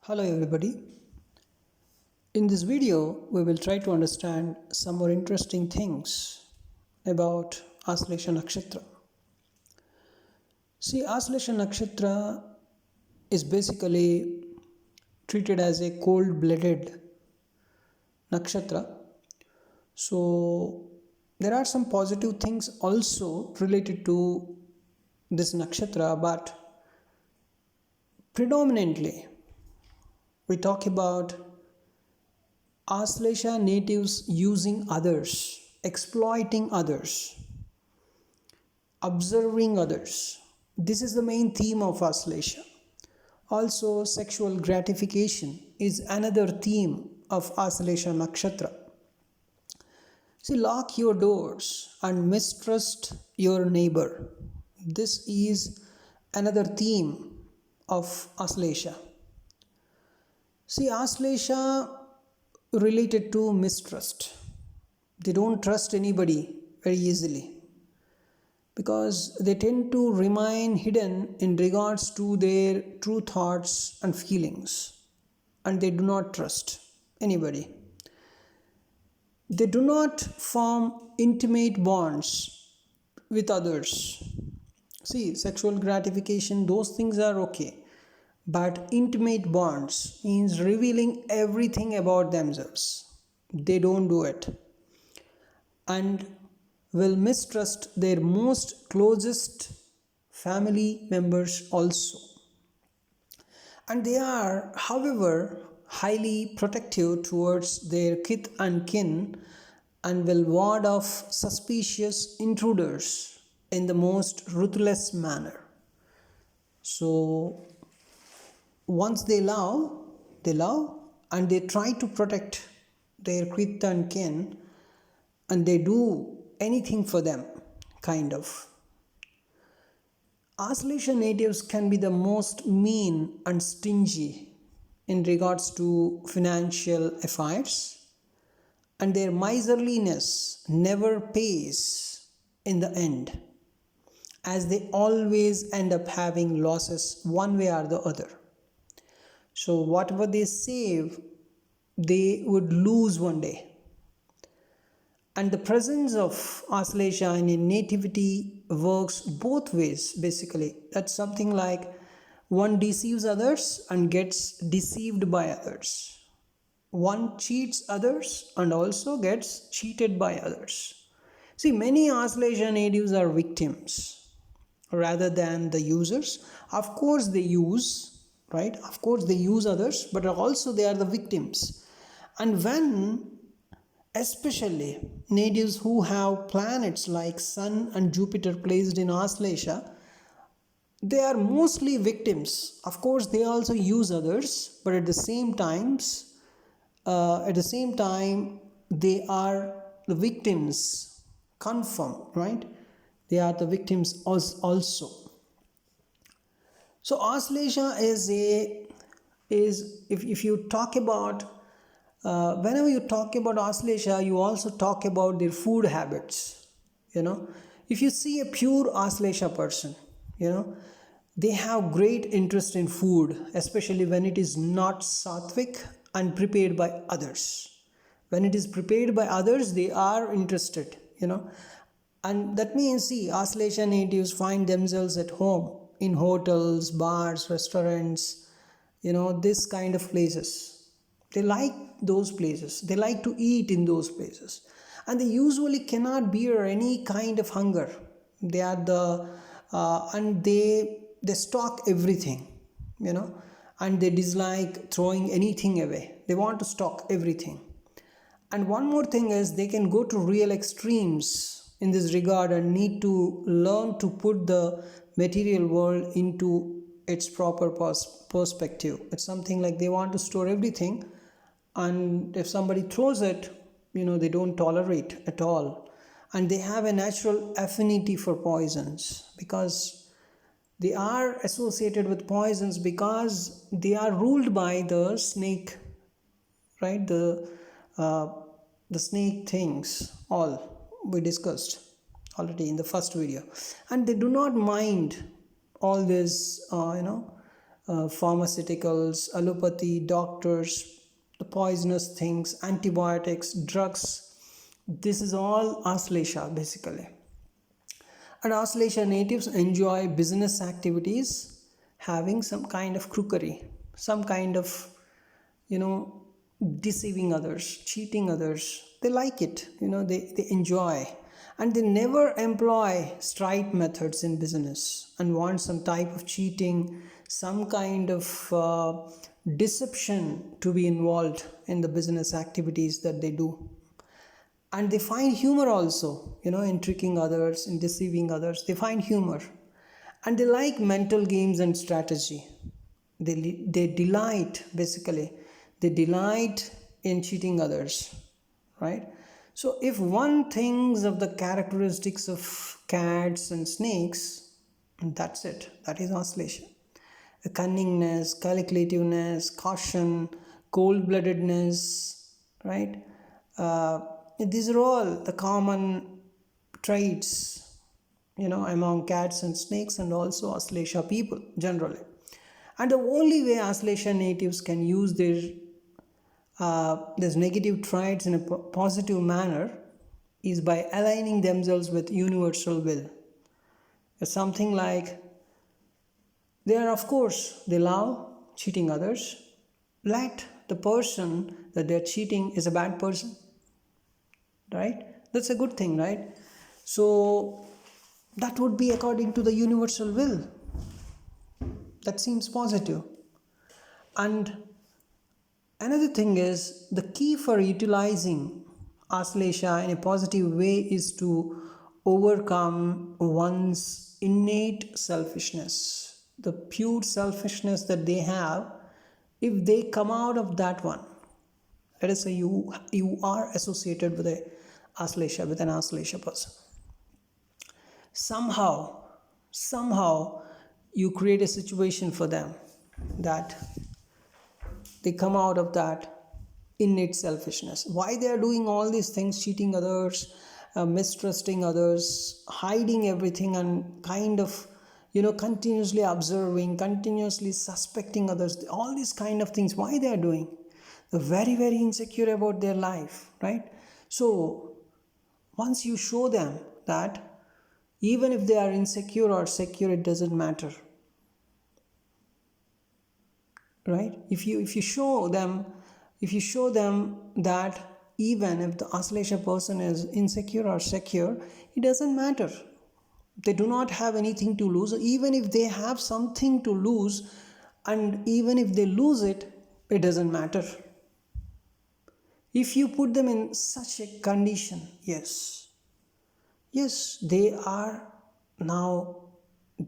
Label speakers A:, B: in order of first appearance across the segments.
A: Hello everybody. In this video, we will try to understand some more interesting things about Aslesha Nakshatra. See, Aslesha Nakshatra is basically treated as a cold-blooded nakshatra. So, there are some positive things also related to this nakshatra, but predominantly we talk about Aslesha natives using others, exploiting others, observing others. This is the main theme of Aslesha. Also, sexual gratification is another theme of Aslesha Nakshatra. See, lock your doors and mistrust your neighbor. This is another theme of Aslesha. See, Aslesha related to mistrust. They don't trust anybody very easily because they tend to remain hidden in regards to their true thoughts and feelings, and they do not trust anybody. They do not form intimate bonds with others. See, sexual gratification, those things are okay. But intimate bonds means revealing everything about themselves. They don't do it and will mistrust their most closest family members also. And they are, however, highly protective towards their kith and kin and will ward off suspicious intruders in the most ruthless manner. So, once they love and they try to protect their kith and kin and they do anything for them, kind of. Aslesha natives can be the most mean and stingy in regards to financial affairs, and their miserliness never pays in the end, as they always end up having losses one way or the other. So, whatever they save, they would lose one day. And the presence of Aslesha in nativity works both ways basically. That's something like one deceives others and gets deceived by others. One cheats others and also gets cheated by others. See, many Aslesha natives are victims rather than the users. Of course, they use, right? Of course, they use others, but also they are the victims. And when especially natives who have planets like Sun and Jupiter placed in Aslesha, they are mostly victims. Of course, they also use others, but at the same time, they are the victims. Confirm, right? They are the victims also. So Aslesha is if you talk about whenever you talk about Aslesha, you also talk about their food habits. If you see a pure Aslesha person, they have great interest in food, especially when it is not sattvic and prepared by others. When it is prepared by others, they are interested. And that means, see, Aslesha natives find themselves at home in hotels, bars, restaurants, this kind of places. They like those places. They like to eat in those places. And they usually cannot bear any kind of hunger. They are and they stock everything, and they dislike throwing anything away. They want to stock everything. And one more thing is they can go to real extremes in this regard and need to learn to put the material world into its proper perspective. It's something like they want to store everything, and if somebody throws it, they don't tolerate at all. And they have a natural affinity for poisons because they are associated with poisons because they are ruled by the snake, right? The snake things, all we discussed already in the first video. And they do not mind all this pharmaceuticals, allopathy, doctors, the poisonous things, antibiotics, drugs. This is all Aslesha basically. And Aslesha natives enjoy business activities having some kind of crookery, some kind of, you know, deceiving others, cheating others. They like it, they enjoy. And they never employ straight methods in business and want some type of cheating, some kind of deception to be involved in the business activities that they do. And they find humor also, in tricking others, in deceiving others. They find humor. And they like mental games and strategy. They delight, basically, they delight in cheating others, right? So if one thinks of the characteristics of cats and snakes, that's it. That is Aslesha. The cunningness, calculativeness, caution, cold-bloodedness, right? These are all the common traits, among cats and snakes, and also Aslesha people generally. And the only way Aslesha natives can use these negative traits in a positive manner is by aligning themselves with universal will. It's something like they love cheating others. Let the person that they're cheating is a bad person, right? That's a good thing, right? So that would be according to the universal will. That seems positive. And another thing is, the key for utilizing Aslesha in a positive way is to overcome one's innate selfishness, the pure selfishness that they have. If they come out of that one, let us say you are associated with an Aslesha person. Somehow you create a situation for them that they come out of that innate selfishness. Why they are doing all these things, cheating others, mistrusting others, hiding everything, and kind of, continuously observing, continuously suspecting others, all these kind of things, why they are doing? They're very, very insecure about their life, right? So once you show them that even if they are insecure or secure, it doesn't matter, right? If you show them that even if the Aslesha person is insecure or secure, it doesn't matter. They do not have anything to lose. Even if they have something to lose, and even if they lose it, it doesn't matter. If you put them in such a condition, yes, they are now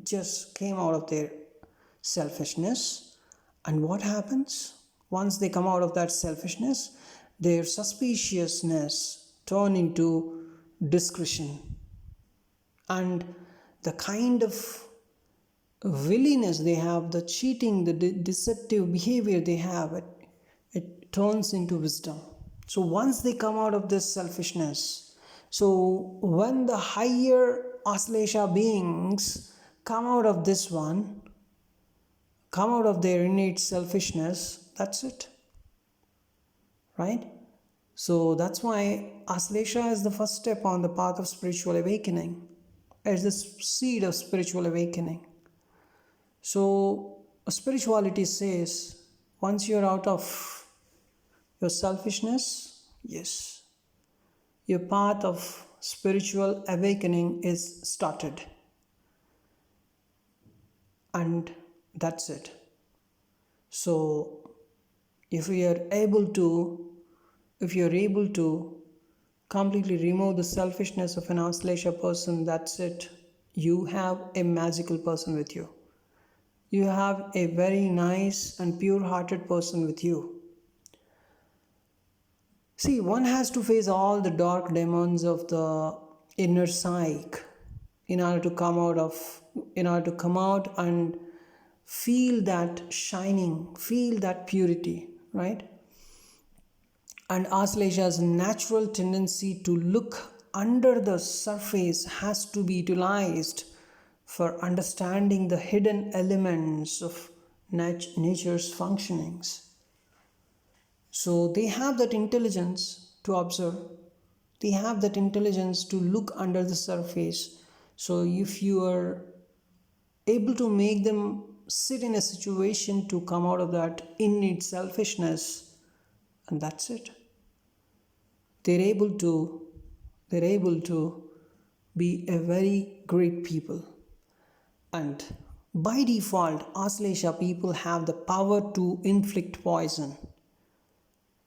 A: just came out of their selfishness. And what happens? Once they come out of that selfishness, their suspiciousness turn into discretion. And the kind of willingness they have, the cheating, the deceptive behavior they have, it turns into wisdom. So once they come out of this selfishness, so when the higher Aslesha beings come out of this one, come out of their innate selfishness, that's it, right? So that's why Aslesha is the first step on the path of spiritual awakening. It's the seed of spiritual awakening. So spirituality says, once you're out of your selfishness, yes, your path of spiritual awakening is started. And that's it. So if you're able to completely remove the selfishness of an Aslesha person, that's it. You have a magical person with you. You have a very nice and pure-hearted person with you. See, one has to face all the dark demons of the inner psyche in order to come out and feel that shining, feel that purity, right? And Aslesha's natural tendency to look under the surface has to be utilized for understanding the hidden elements of nature's functionings. So they have that intelligence to observe, they have that intelligence to look under the surface. So if you are able to make them sit in a situation to come out of that innate selfishness, and that's it. They're able to they're able to be a very great people. And by default, Aslesha people have the power to inflict poison,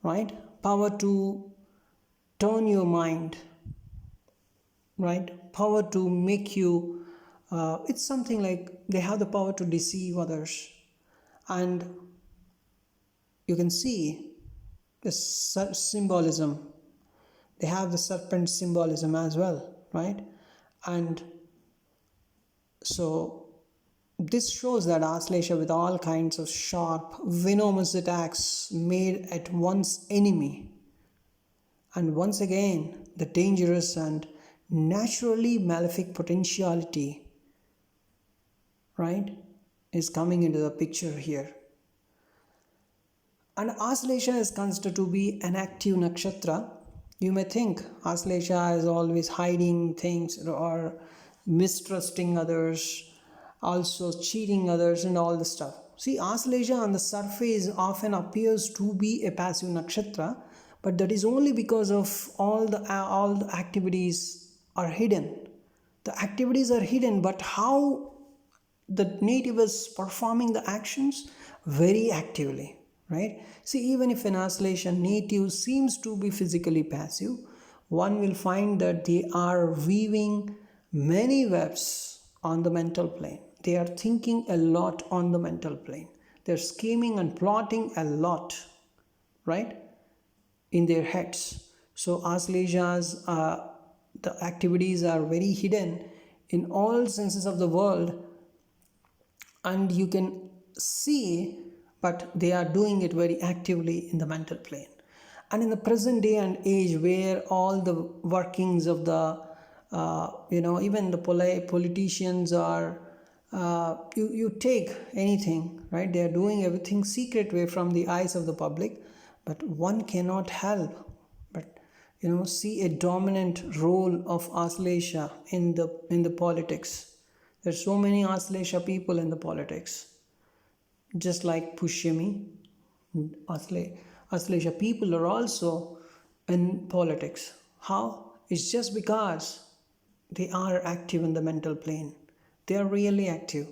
A: right? Power to turn your mind, right? Power to make you, it's something like they have the power to deceive others. And you can see the symbolism. They have the serpent symbolism as well, right? And so this shows that Aslesha, with all kinds of sharp, venomous attacks made at one's enemy, and once again, the dangerous and naturally malefic potentiality, right, is coming into the picture here. And Aslesha is considered to be an active nakshatra. You may think Aslesha is always hiding things or mistrusting others, also cheating others and all the stuff. See, Aslesha on the surface often appears to be a passive nakshatra, but that is only because of all the activities are hidden. The activities are hidden, but how the native is performing the actions very actively, right? See, even if an Aslesha native seems to be physically passive, one will find that they are weaving many webs on the mental plane. They are thinking a lot on the mental plane. They're scheming and plotting a lot, right, in their heads. So Aslesha's the activities are very hidden in all senses of the word, and you can see, but they are doing it very actively in the mental plane. And in the present day and age, where all the workings of the even the politicians are, you take anything, right? They are doing everything secret way from the eyes of the public, but one cannot help but see a dominant role of Aslesha in the politics. There's so many Aslesha people in the politics, just like Pushyami. Aslesha people are also in politics. How? It's just because they are active in the mental plane. They are really active,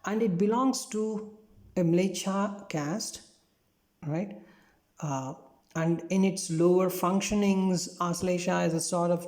A: and it belongs to a Mlecha caste, right? And in its lower functionings, Aslesha is a sort of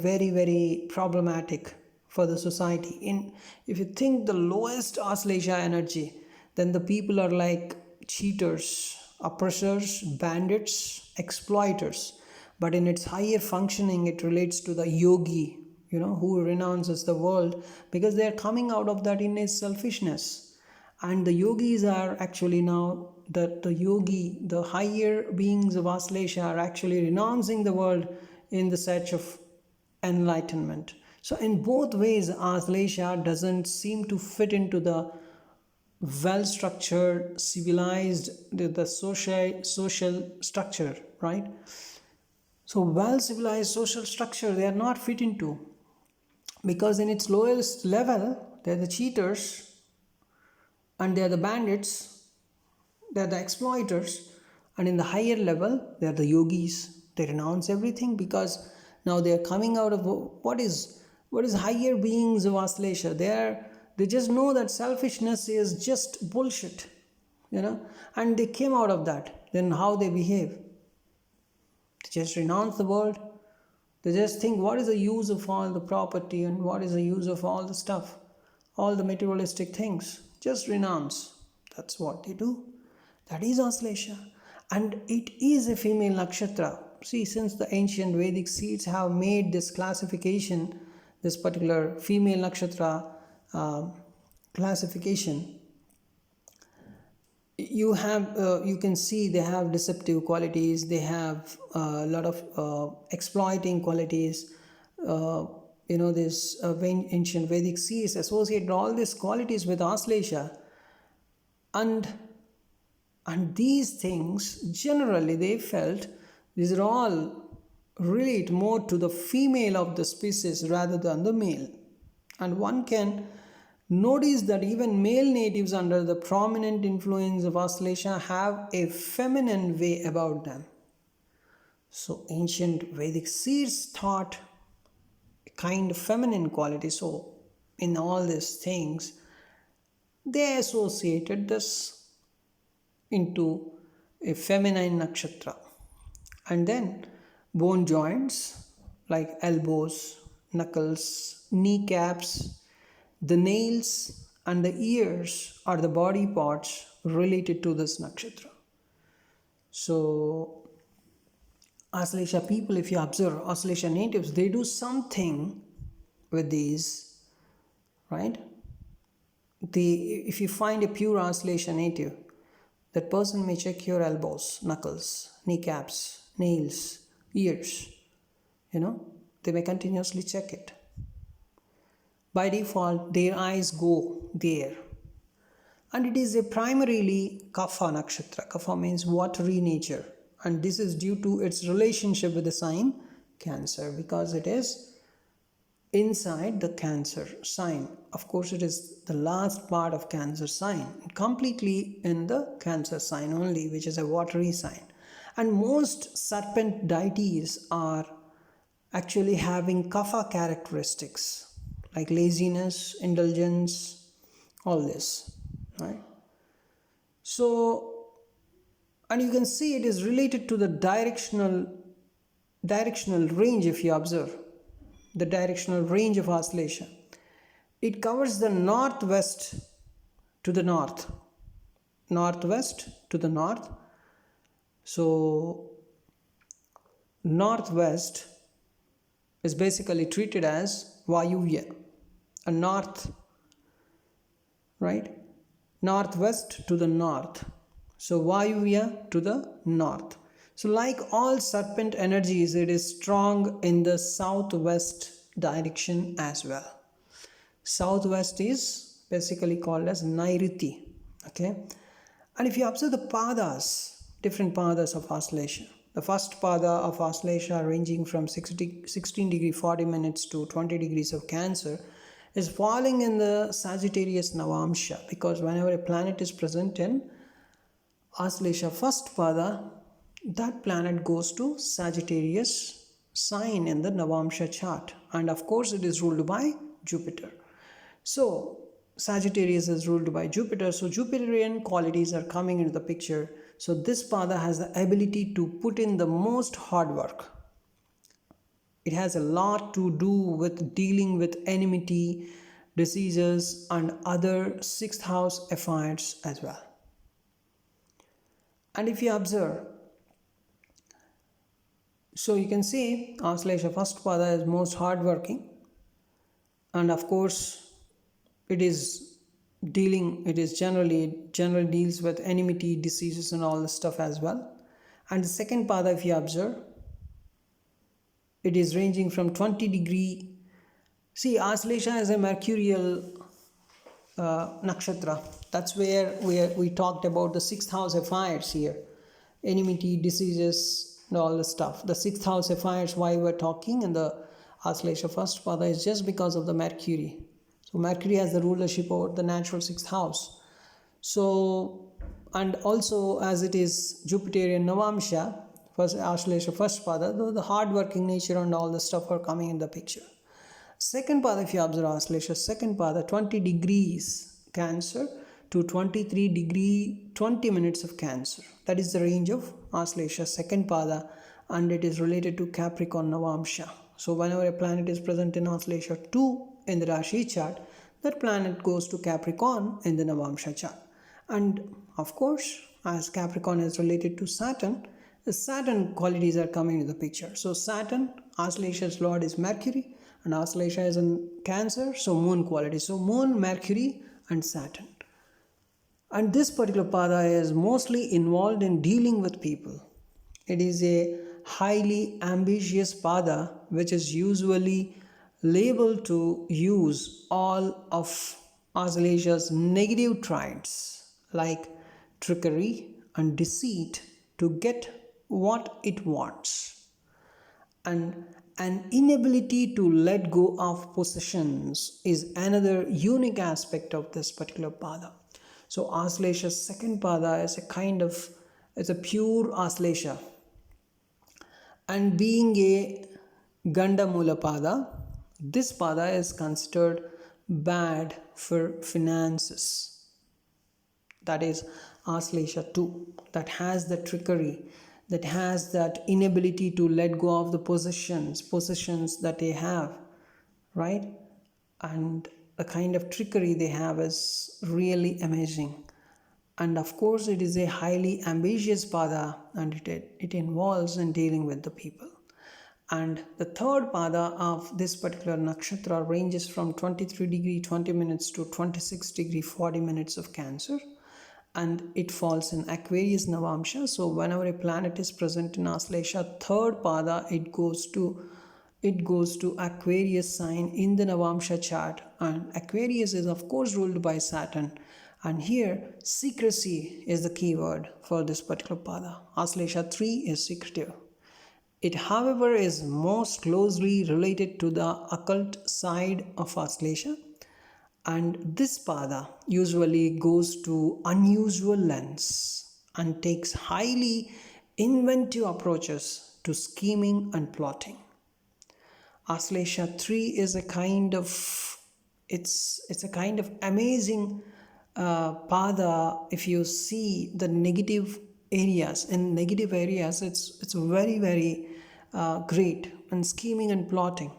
A: very very problematic for the society. In if you think the lowest Aslesha energy, then the people are like cheaters, oppressors, bandits, exploiters. But in its higher functioning, it relates to the yogi, who renounces the world because they are coming out of that innate selfishness. And the yogis are actually now that the yogi, the higher beings of Aslesha, are actually renouncing the world in the search of enlightenment. So in both ways, Aslesha doesn't seem to fit into the well-structured, civilized, the social structure, right? So well-civilized social structure they are not fit into, because in its lowest level, they're the cheaters and they're the bandits, they're the exploiters, and in the higher level, they're the yogis. They renounce everything because now they are coming out of what is higher beings of Aslesha. They just know that selfishness is just bullshit, and they came out of that. Then how they behave? They just renounce the world. They just think, what is the use of all the property and what is the use of all the stuff, all the materialistic things? Just renounce. That's what they do. That is Aslesha. And it is a female nakshatra. See, since the ancient Vedic seeds have made this classification, this particular female nakshatra classification, you can see they have deceptive qualities, they have a lot of exploiting qualities, this ancient Vedic seers associated all these qualities with Aslesha, and these things generally they felt these are all relate more to the female of the species rather than the male. And one can notice that even male natives under the prominent influence of Aslesha have a feminine way about them. So ancient Vedic seers thought a kind of feminine quality. So in all these things, they associated this into a feminine nakshatra. And then bone joints like elbows, knuckles, kneecaps, the nails and the ears are the body parts related to this nakshatra. So Aslesha people, if you observe Aslesha natives, they do something with these, right? If you find a pure Aslesha native, that person may check your elbows, knuckles, kneecaps, nails, ears. They may continuously check it. By default, their eyes go there. And it is a primarily Kapha nakshatra. Kapha means watery nature. And this is due to its relationship with the sign Cancer, because it is inside the Cancer sign. Of course, it is the last part of Cancer sign, completely in the Cancer sign only, which is a watery sign. And most serpent deities are actually having Kapha characteristics, like laziness, indulgence, all this, right? So, and you can see it is related to the directional range. If you observe the directional range of Aslesha, it covers the northwest to the north, so northwest is basically treated as Vayuvya, a north, right? Northwest to the north. So Vayuvya to the north. So like all serpent energies, it is strong in the southwest direction as well. Southwest is basically called as Nairiti. Okay. And if you observe the padas, different padas of Aslesha, the first pada of Aslesha ranging from 16 degree 40 minutes to 20 degrees of Cancer is falling in the Sagittarius Navamsha, because whenever a planet is present in Aslesha first pada, that planet goes to Sagittarius sign in the Navamsha chart, and of course it is ruled by Jupiter. So Sagittarius is ruled by Jupiter, so Jupiterian qualities are coming into the picture. So this pada has the ability to put in the most hard work. It has a lot to do with dealing with enmity, diseases and other 6th house affairs as well. And if you observe, so you can see Aslesha first pada is most hardworking, and of course it generally deals with enmity, diseases and all this stuff as well. And the second pada, if you observe, it is ranging from 20 degree. See, Aslesha is a mercurial nakshatra. That's where we talked about the 6th house affairs here, enmity, diseases and all the stuff. The 6th house affairs, why we're talking in the Aslesha first pada, is just because of the Mercury. So Mercury has the rulership over the natural 6th house. So, and also as it is Jupiterian Navamsha, first Aslesha first pada, the hard working nature and all the stuff are coming in the picture. Second pada, if you observe Aslesha second pada, 20 degrees Cancer to 23 degree 20 minutes of Cancer. That is the range of Aslesha second pada, and it is related to Capricorn Navamsha. So whenever a planet is present in Aslesha 2 in the Rashi chart, that planet goes to Capricorn in the Navamsha chart. And of course, as Capricorn is related to Saturn, the Saturn qualities are coming into the picture. So Saturn, Aslesha's lord is Mercury, and Aslesha is in Cancer, so moon quality. So moon, Mercury and Saturn. And this particular pada is mostly involved in dealing with people. It is a highly ambitious pada which is usually liable to use all of Aslesha's negative traits like trickery and deceit to get what it wants, and an inability to let go of possessions is another unique aspect of this particular pada. So Aslesha's second pada is a pure Aslesha, and being a Gandamula pada, this pada is considered bad for finances. That is Aslesha 2, that has the trickery, that has that inability to let go of the possessions that they have, right? And the kind of trickery they have is really amazing. And of course, it is a highly ambitious pada, and it involves in dealing with the people. And the third pada of this particular nakshatra ranges from 23 degree 20 minutes to 26 degree 40 minutes of Cancer, and it falls in Aquarius Navamsha. So whenever a planet is present in Aslesha third pada, it goes to Aquarius sign in the Navamsha chart, and Aquarius is of course ruled by Saturn. And here secrecy is the key word for this particular pada. Aslesha 3 is secretive. It, however, is most closely related to the occult side of Aslesha, and this pada usually goes to unusual lengths and takes highly inventive approaches to scheming and plotting. Aslesha 3 is a kind of amazing pada. If you see the negative areas, it's very, very great, and scheming and plotting,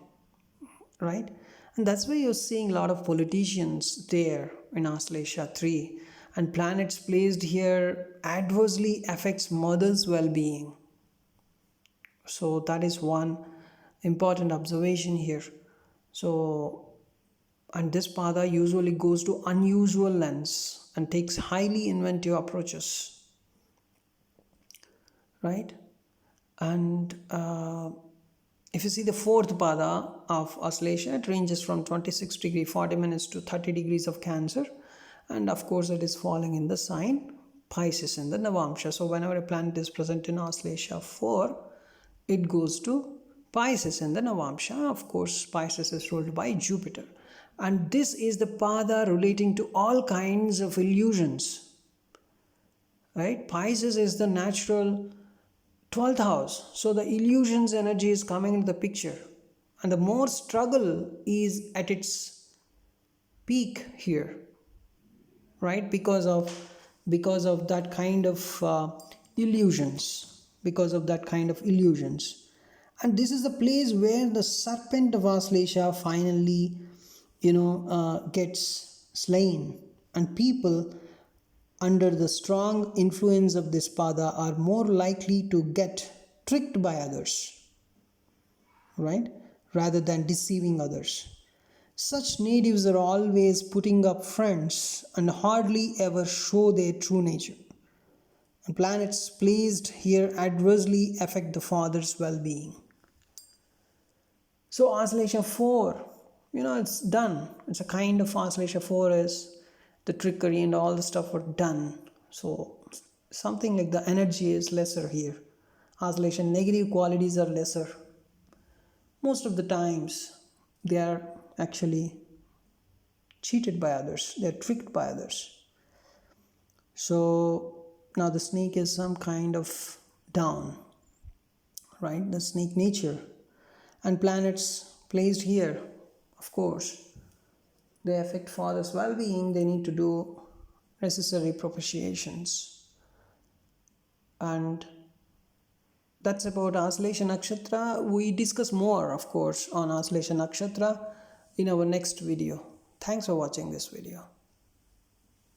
A: right? And that's why you're seeing a lot of politicians there in Aslesha 3, and planets placed here adversely affects mother's well-being. So that is one important observation here. So, and this pada usually goes to unusual lengths and takes highly inventive approaches, right? And if you see the fourth pada of Aslesha, it ranges from 26 degree 40 minutes to 30 degrees of Cancer, and of course it is falling in the sign Pisces in the Navamsha. So whenever a planet is present in Aslesha 4, it goes to Pisces in the Navamsha. Of course, Pisces is ruled by Jupiter, and this is the pada relating to all kinds of illusions, right? Pisces is the natural 12th house, so the illusions energy is coming into the picture, and the more struggle is at its peak here, right? Because of that kind of illusions, and this is the place where the serpent of Aslesha finally gets slain, and people under the strong influence of this pada are more likely to get tricked by others, right, rather than deceiving others. Such natives are always putting up fronts and hardly ever show their true nature. And planets placed here adversely affect the father's well-being. So Aslesha 4, it's done. It's a kind of Aslesha 4 is the trickery and all the stuff were done. So something like the energy is lesser here. Aslesha negative qualities are lesser. Most of the times they are actually cheated by others. They are tricked by others. So now the snake is some kind of down, right? The snake nature. And planets placed here, of course, they affect father's well-being. They need to do necessary propitiations. And that's about Aslesha Nakshatra. We discuss more, of course, on Aslesha Nakshatra in our next video. Thanks for watching this video.